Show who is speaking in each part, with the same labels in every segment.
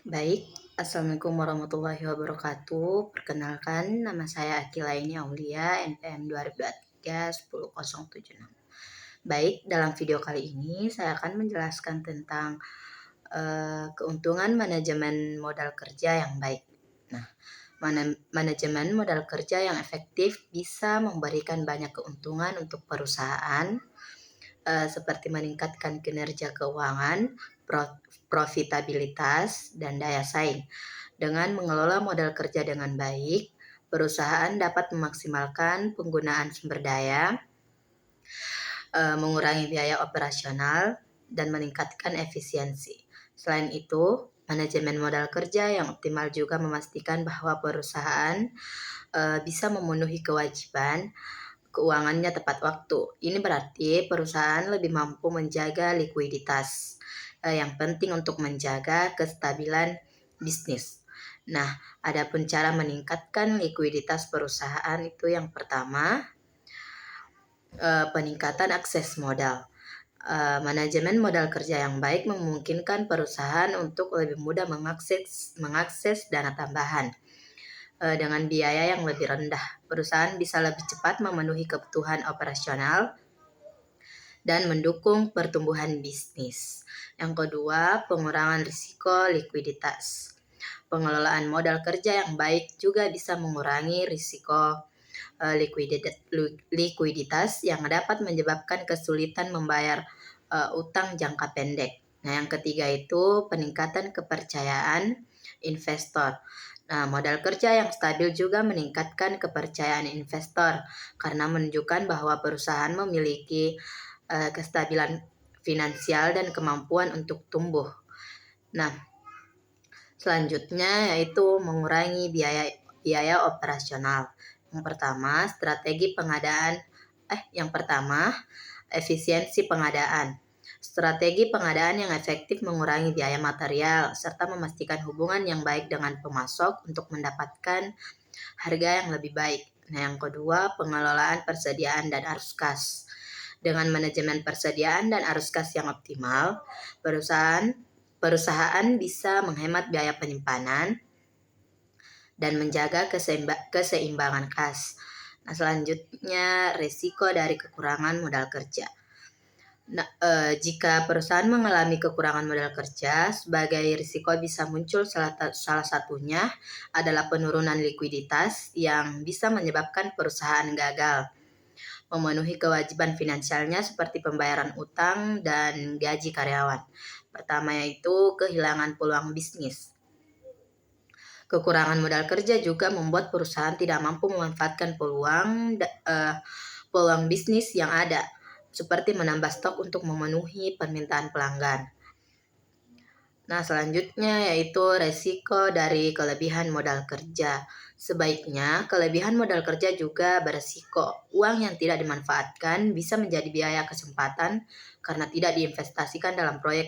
Speaker 1: Baik, Assalamualaikum warahmatullahi wabarakatuh. Perkenalkan, nama saya Akila ini Aulia, NPM 2023 10076. Baik, dalam video kali ini saya akan menjelaskan tentang keuntungan manajemen modal kerja yang baik. Nah, manajemen modal kerja yang efektif bisa memberikan banyak keuntungan untuk perusahaan, seperti meningkatkan kinerja keuangan, profitabilitas, dan daya saing. Dengan mengelola modal kerja dengan baik, perusahaan dapat memaksimalkan penggunaan sumber daya, mengurangi biaya operasional, dan meningkatkan efisiensi. Selain itu, manajemen modal kerja yang optimal juga memastikan bahwa perusahaan bisa memenuhi kewajiban keuangannya tepat waktu. Ini berarti perusahaan lebih mampu menjaga likuiditas, yang penting untuk menjaga kestabilan bisnis. Nah, adapun cara meningkatkan likuiditas perusahaan itu yang pertama, peningkatan akses modal. Manajemen modal kerja yang baik memungkinkan perusahaan untuk lebih mudah mengakses dana tambahan. Dengan biaya yang lebih rendah, perusahaan bisa lebih cepat memenuhi kebutuhan operasional dan mendukung pertumbuhan bisnis. Yang kedua, pengurangan risiko likuiditas. Pengelolaan modal kerja yang baik juga bisa mengurangi risiko likuiditas yang dapat menyebabkan kesulitan membayar utang jangka pendek. Nah, yang ketiga itu peningkatan kepercayaan investor. Nah, modal kerja yang stabil juga meningkatkan kepercayaan investor karena menunjukkan bahwa perusahaan memiliki kestabilan finansial dan kemampuan untuk tumbuh. Nah, selanjutnya yaitu mengurangi biaya operasional. Yang pertama, efisiensi pengadaan. Strategi pengadaan yang efektif mengurangi biaya material serta memastikan hubungan yang baik dengan pemasok untuk mendapatkan harga yang lebih baik. Nah, yang kedua, pengelolaan persediaan dan arus kas. Dengan manajemen persediaan dan arus kas yang optimal, perusahaan bisa menghemat biaya penyimpanan dan menjaga keseimbangan kas. Nah, selanjutnya risiko dari kekurangan modal kerja. Nah, jika perusahaan mengalami kekurangan modal kerja, sebagai risiko bisa muncul salah satunya adalah penurunan likuiditas yang bisa menyebabkan perusahaan gagal memenuhi kewajiban finansialnya seperti pembayaran utang dan gaji karyawan. Pertama yaitu kehilangan peluang bisnis. Kekurangan modal kerja juga membuat perusahaan tidak mampu memanfaatkan peluang bisnis yang ada, seperti menambah stok untuk memenuhi permintaan pelanggan. Nah, selanjutnya yaitu resiko dari kelebihan modal kerja. Sebaiknya, kelebihan modal kerja juga beresiko. Uang yang tidak dimanfaatkan bisa menjadi biaya kesempatan karena tidak diinvestasikan dalam proyek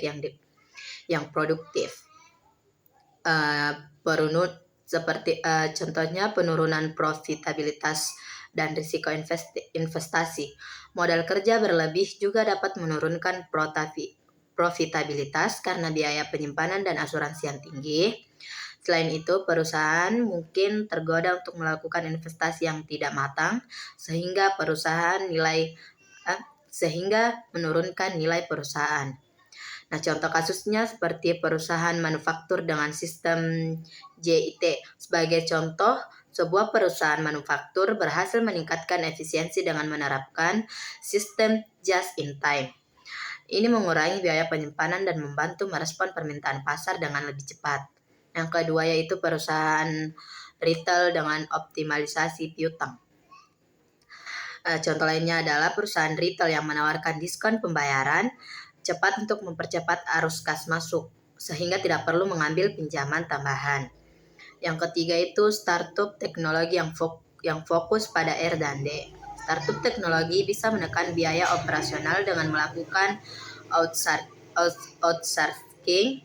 Speaker 1: yang produktif. Contohnya penurunan profitabilitas dan risiko investasi. Modal kerja berlebih juga dapat menurunkan profitabilitas karena biaya penyimpanan dan asuransi yang tinggi. Selain itu, perusahaan mungkin tergoda untuk melakukan investasi yang tidak matang sehingga menurunkan nilai perusahaan. Nah, contoh kasusnya seperti perusahaan manufaktur dengan sistem JIT. Sebagai contoh, sebuah perusahaan manufaktur berhasil meningkatkan efisiensi dengan menerapkan sistem just in time. Ini mengurangi biaya penyimpanan dan membantu merespon permintaan pasar dengan lebih cepat. Yang kedua yaitu perusahaan retail dengan optimalisasi piutang. Contoh lainnya adalah perusahaan retail yang menawarkan diskon pembayaran cepat untuk mempercepat arus kas masuk, sehingga tidak perlu mengambil pinjaman tambahan. Yang ketiga itu startup teknologi yang fokus pada R&D. Startup teknologi bisa menekan biaya operasional dengan melakukan outsourcing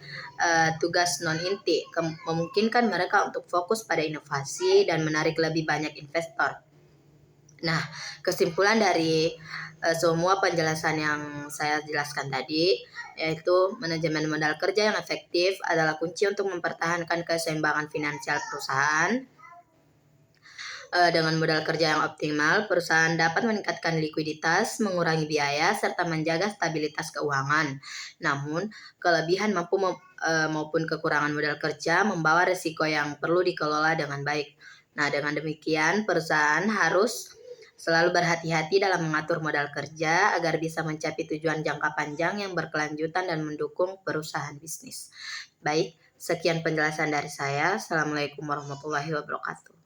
Speaker 1: tugas non-inti, memungkinkan mereka untuk fokus pada inovasi dan menarik lebih banyak investor. Nah, kesimpulan dari semua penjelasan yang saya jelaskan tadi, yaitu manajemen modal kerja yang efektif adalah kunci untuk mempertahankan keseimbangan finansial perusahaan. Dengan modal kerja yang optimal, perusahaan dapat meningkatkan likuiditas, mengurangi biaya, serta menjaga stabilitas keuangan. Namun, kelebihan maupun kekurangan modal kerja membawa risiko yang perlu dikelola dengan baik. Nah, dengan demikian, perusahaan harus selalu berhati-hati dalam mengatur modal kerja agar bisa mencapai tujuan jangka panjang yang berkelanjutan dan mendukung perusahaan bisnis. Baik, sekian penjelasan dari saya. Assalamualaikum warahmatullahi wabarakatuh.